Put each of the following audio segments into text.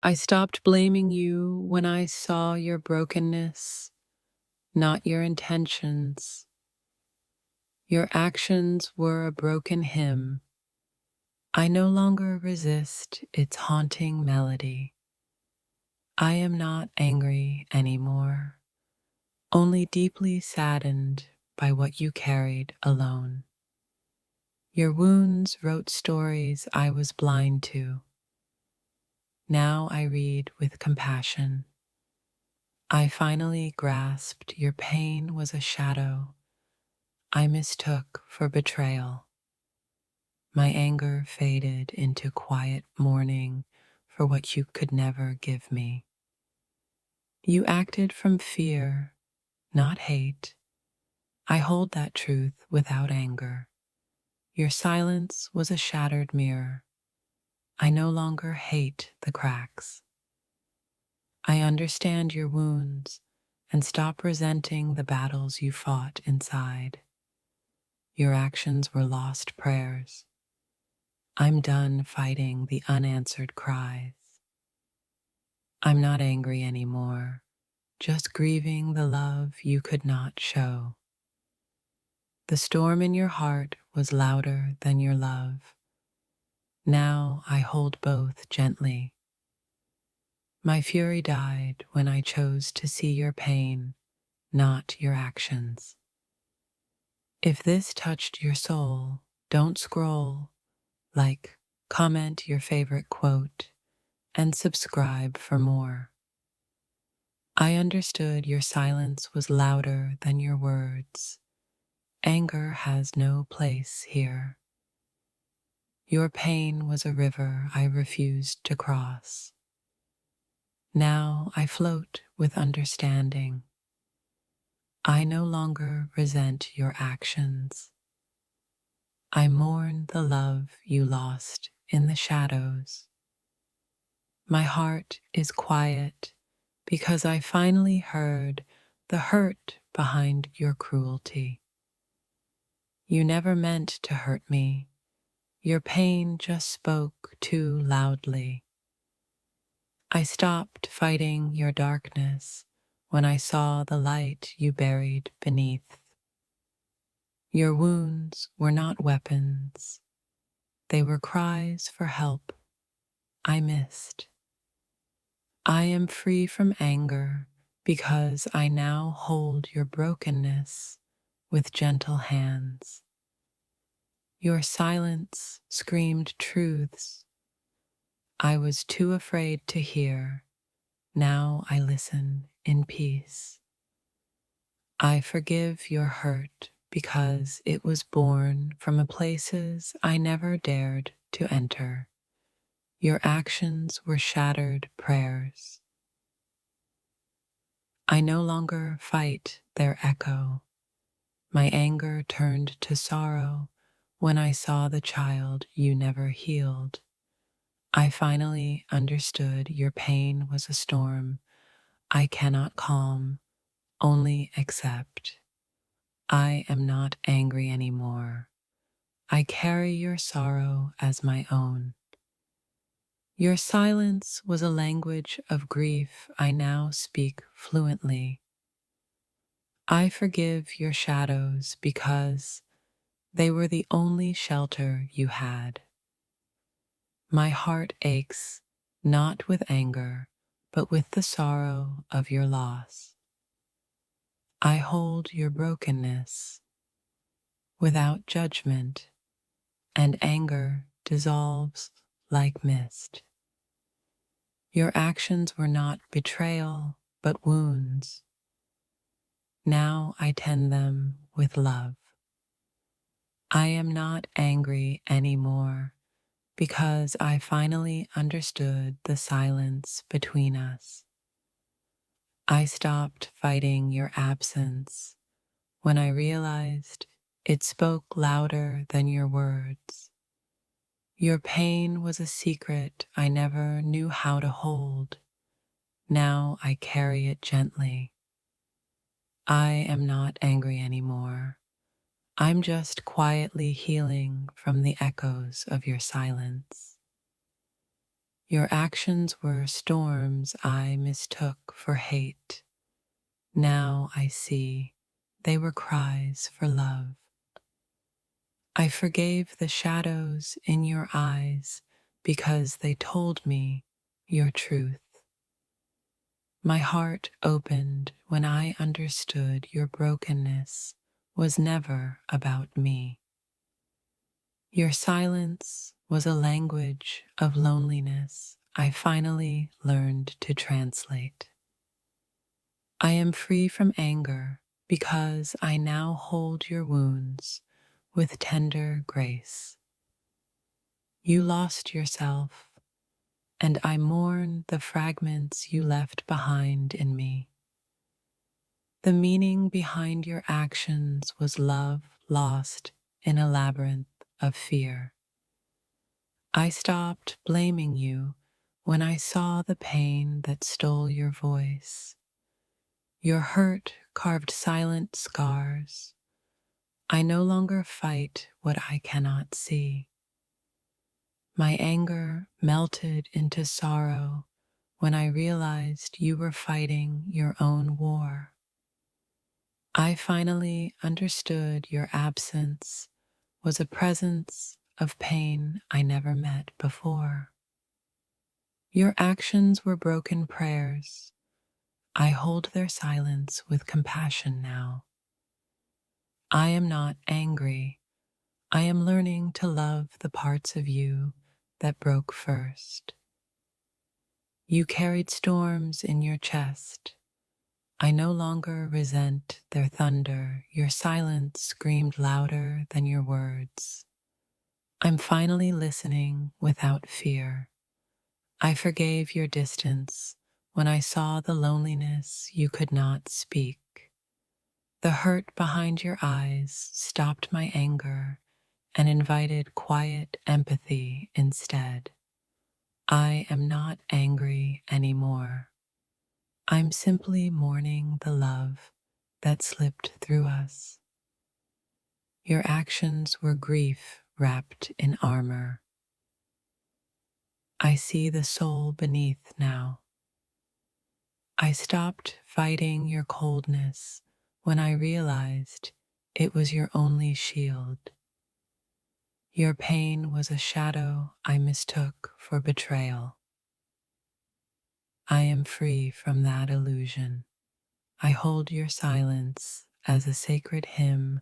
I stopped blaming you when I saw your brokenness, not your intentions. Your actions were a broken hymn. I no longer resist its haunting melody. I am not angry anymore, only deeply saddened by what you carried alone. Your wounds wrote stories I was blind to. Now I read with compassion. I finally grasped your pain was a shadow I mistook for betrayal. My anger faded into quiet mourning for what you could never give me. You acted from fear, not hate. I hold that truth without anger. Your silence was a shattered mirror. I no longer hate the cracks. I understand your wounds and stop resenting the battles you fought inside. Your actions were lost prayers. I'm done fighting the unanswered cries. I'm not angry anymore, just grieving the love you could not show. The storm in your heart was louder than your love. Now I hold both gently. My fury died when I chose to see your pain, not your actions. If this touched your soul, don't scroll, like, comment your favorite quote, and subscribe for more. I understood your silence was louder than your words. Anger has no place here. Your pain was a river I refused to cross. Now I float with understanding. I no longer resent your actions. I mourn the love you lost in the shadows. My heart is quiet because I finally heard the hurt behind your cruelty. You never meant to hurt me. Your pain just spoke too loudly. I stopped fighting your darkness when I saw the light you buried beneath. Your wounds were not weapons. They were cries for help I missed. I am free from anger because I now hold your brokenness with gentle hands. Your silence screamed truths I was too afraid to hear. Now I listen in peace. I forgive your hurt because it was born from places I never dared to enter. Your actions were shattered prayers. I no longer fight their echo. My anger turned to sorrow when I saw the child you never healed. I finally understood your pain was a storm I cannot calm, only accept. I am not angry anymore. I carry your sorrow as my own. Your silence was a language of grief I now speak fluently. I forgive your shadows because they were the only shelter you had. My heart aches, not with anger, but with the sorrow of your loss. I hold your brokenness without judgment, and anger dissolves like mist. Your actions were not betrayal, but wounds. Now I tend them with love. I am not angry anymore because I finally understood the silence between us. I stopped fighting your absence when I realized it spoke louder than your words. Your pain was a secret I never knew how to hold. Now I carry it gently. I am not angry anymore. I'm just quietly healing from the echoes of your silence. Your actions were storms I mistook for hate. Now I see they were cries for love. I forgave the shadows in your eyes because they told me your truth. My heart opened when I understood your brokenness was never about me. Your silence was a language of loneliness I finally learned to translate. I am free from anger because I now hold your wounds with tender grace. You lost yourself, and I mourn the fragments you left behind in me. The meaning behind your actions was love lost in a labyrinth of fear. I stopped blaming you when I saw the pain that stole your voice. Your hurt carved silent scars. I no longer fight what I cannot see. My anger melted into sorrow when I realized you were fighting your own war. I finally understood your absence was a presence of pain I never met before. Your actions were broken prayers. I hold their silence with compassion now. I am not angry. I am learning to love the parts of you that broke first. You carried storms in your chest. I no longer resent their thunder. Your silence screamed louder than your words. I'm finally listening without fear. I forgave your distance when I saw the loneliness you could not speak. The hurt behind your eyes stopped my anger and invited quiet empathy instead. I am not angry anymore. I'm simply mourning the love that slipped through us. Your actions were grief wrapped in armor. I see the soul beneath now. I stopped fighting your coldness when I realized it was your only shield. Your pain was a shadow I mistook for betrayal. I am free from that illusion. I hold your silence as a sacred hymn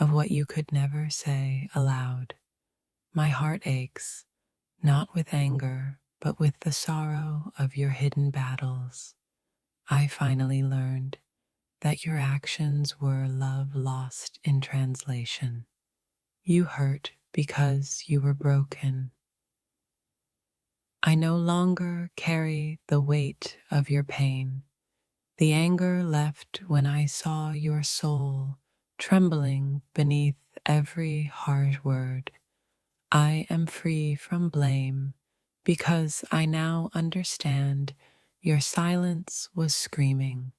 of what you could never say aloud. My heart aches, not with anger, but with the sorrow of your hidden battles. I finally learned that your actions were love lost in translation. You hurt because you were broken. I no longer carry the weight of your pain. The anger left when I saw your soul trembling beneath every harsh word. I am free from blame because I now understand your silence was screaming.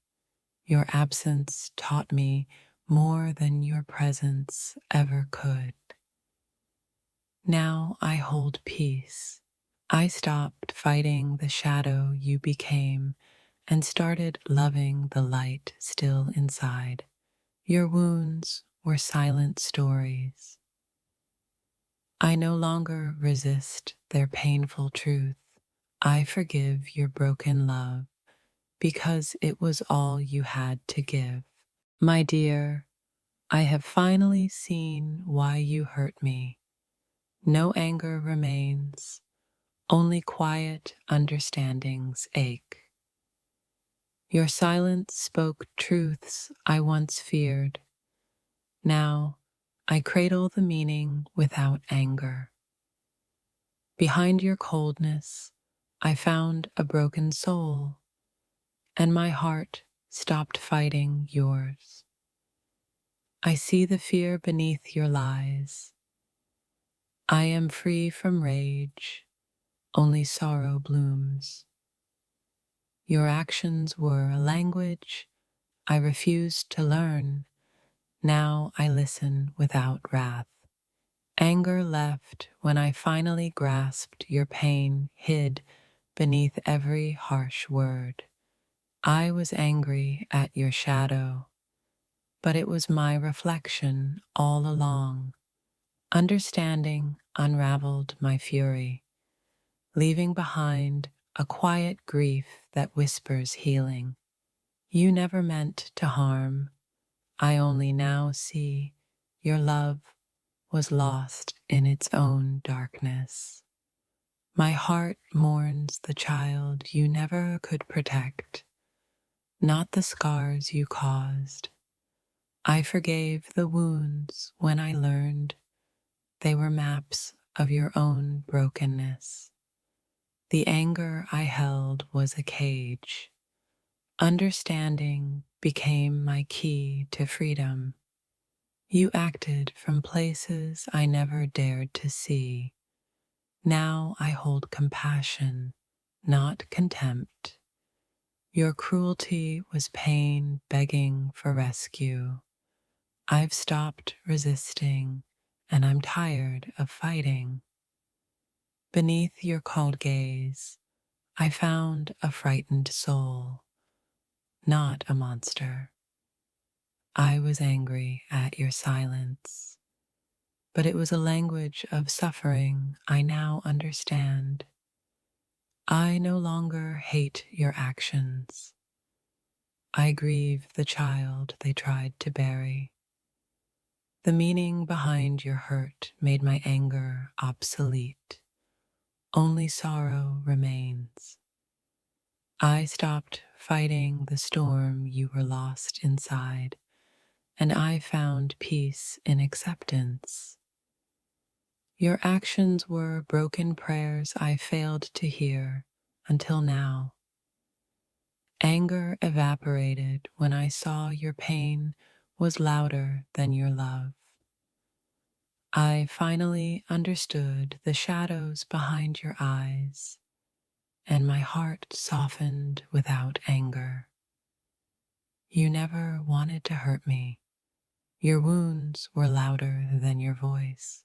Your absence taught me more than your presence ever could. Now I hold peace. I stopped fighting the shadow you became and started loving the light still inside. Your wounds were silent stories. I no longer resist their painful truth. I forgive your broken love because it was all you had to give. My dear, I have finally seen why you hurt me. No anger remains, only quiet understandings ache. Your silence spoke truths I once feared. Now, I cradle the meaning without anger. Behind your coldness, I found a broken soul, and my heart stopped fighting yours. I see the fear beneath your lies. I am free from rage, only sorrow blooms. Your actions were a language I refused to learn. Now I listen without wrath. Anger left when I finally grasped your pain hid beneath every harsh word. I was angry at your shadow, but it was my reflection all along. Understanding unraveled my fury, leaving behind a quiet grief that whispers healing. You never meant to harm. I only now see your love was lost in its own darkness. My heart mourns the child you never could protect, not the scars you caused. I forgave the wounds when I learned they were maps of your own brokenness. The anger I held was a cage. Understanding became my key to freedom. You acted from places I never dared to see. Now I hold compassion, not contempt. Your cruelty was pain begging for rescue. I've stopped resisting, and I'm tired of fighting. Beneath your cold gaze, I found a frightened soul, not a monster. I was angry at your silence, but it was a language of suffering I now understand. I no longer hate your actions. I grieve the child they tried to bury. The meaning behind your hurt made my anger obsolete. Only sorrow remains. I stopped fighting the storm you were lost inside, and I found peace in acceptance. Your actions were broken prayers I failed to hear until now. Anger evaporated when I saw your pain was louder than your love. I finally understood the shadows behind your eyes, and my heart softened without anger. You never wanted to hurt me. Your wounds were louder than your voice.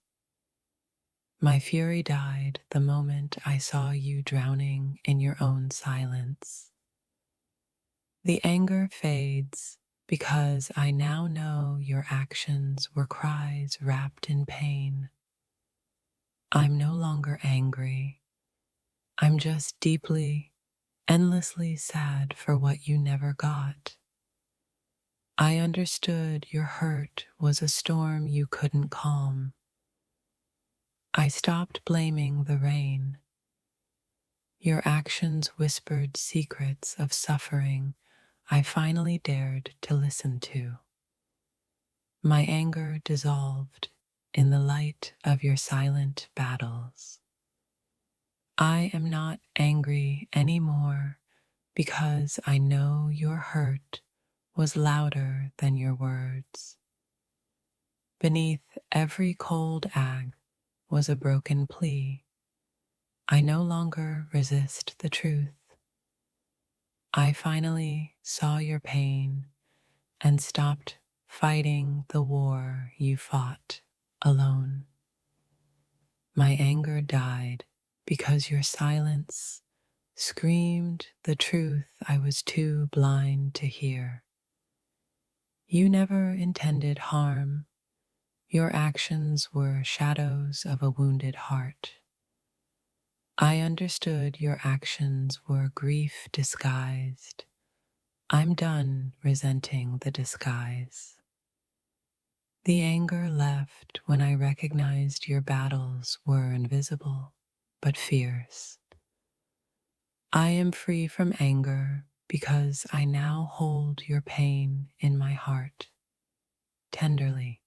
My fury died the moment I saw you drowning in your own silence. The anger fades because I now know your actions were cries wrapped in pain. I'm no longer angry. I'm just deeply, endlessly sad for what you never got. I understood your hurt was a storm you couldn't calm. I stopped blaming the rain. Your actions whispered secrets of suffering I finally dared to listen to. My anger dissolved in the light of your silent battles. I am not angry anymore because I know your hurt was louder than your words. Beneath every cold act was a broken plea. I no longer resist the truth. I finally saw your pain and stopped fighting the war you fought alone. My anger died because your silence screamed the truth I was too blind to hear. You never intended harm. Your actions were shadows of a wounded heart. I understood your actions were grief disguised. I'm done resenting the disguise. The anger left when I recognized your battles were invisible but fierce. I am free from anger because I now hold your pain in my heart tenderly.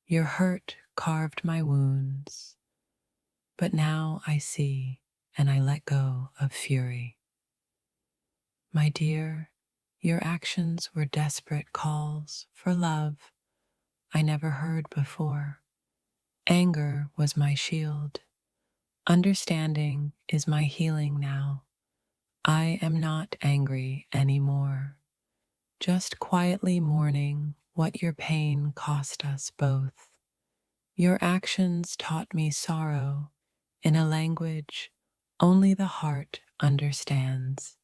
Your hurt carved my wounds, but now I see and I let go of fury. My dear, your actions were desperate calls for love I never heard before. Anger was my shield. Understanding is my healing now. I am not angry anymore, just quietly mourning what your pain cost us both. Your actions taught me sorrow in a language Only the heart understands.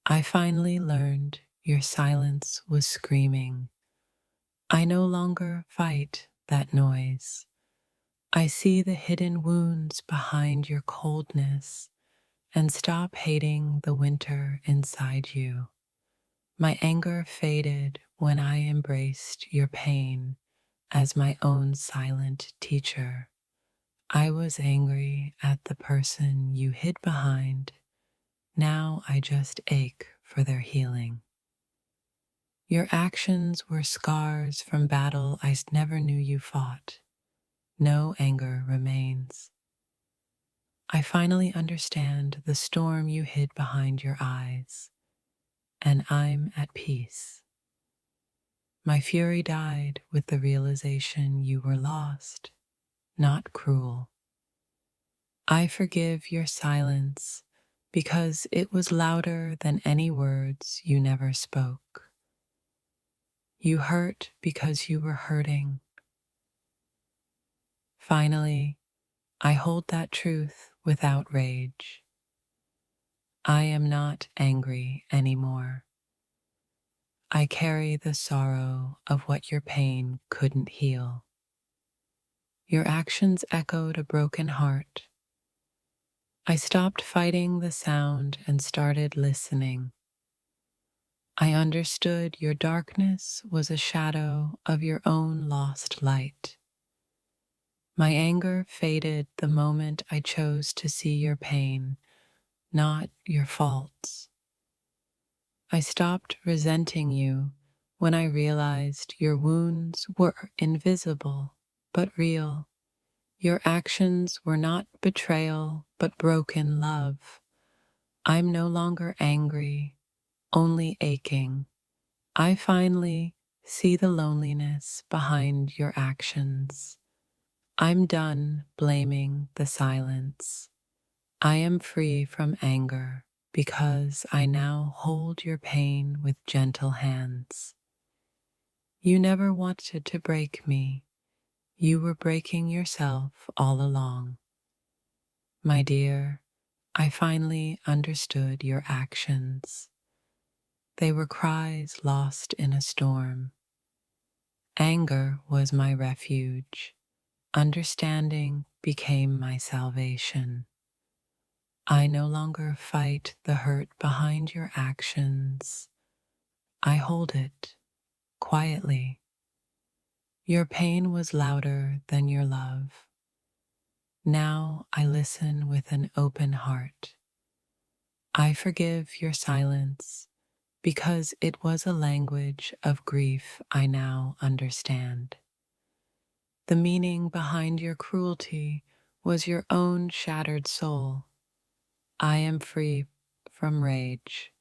I finally learned your silence was screaming. I no longer fight that noise. I see the hidden wounds behind your coldness and stop hating the winter inside you. My anger faded when I embraced your pain as my own silent teacher. I was angry at the person you hid behind. Now I just ache for their healing. Your actions were scars from battle I never knew you fought. No anger remains. I finally understand the storm you hid behind your eyes, and I'm at peace. My fury died with the realization you were lost, not cruel. I forgive your silence because it was louder than any words you never spoke. You hurt because you were hurting. Finally, I hold that truth without rage. I am not angry anymore. I carry the sorrow of what your pain couldn't heal. Your actions echoed a broken heart. I stopped fighting the sound and started listening. I understood your darkness was a shadow of your own lost light. My anger faded the moment I chose to see your pain, not your faults. I stopped resenting you when I realized your wounds were invisible but real. Your actions were not betrayal but broken love. I'm no longer angry, only aching. I finally see the loneliness behind your actions. I'm done blaming the silence. I am free from anger because I now hold your pain with gentle hands. You never wanted to break me. You were breaking yourself all along. My dear, I finally understood your actions. They were cries lost in a storm. Anger was my refuge. Understanding became my salvation. I no longer fight the hurt behind your actions. I hold it quietly. Your pain was louder than your love. Now I listen with an open heart. I forgive your silence because it was a language of grief I now understand. The meaning behind your cruelty was your own shattered soul. I am free from rage.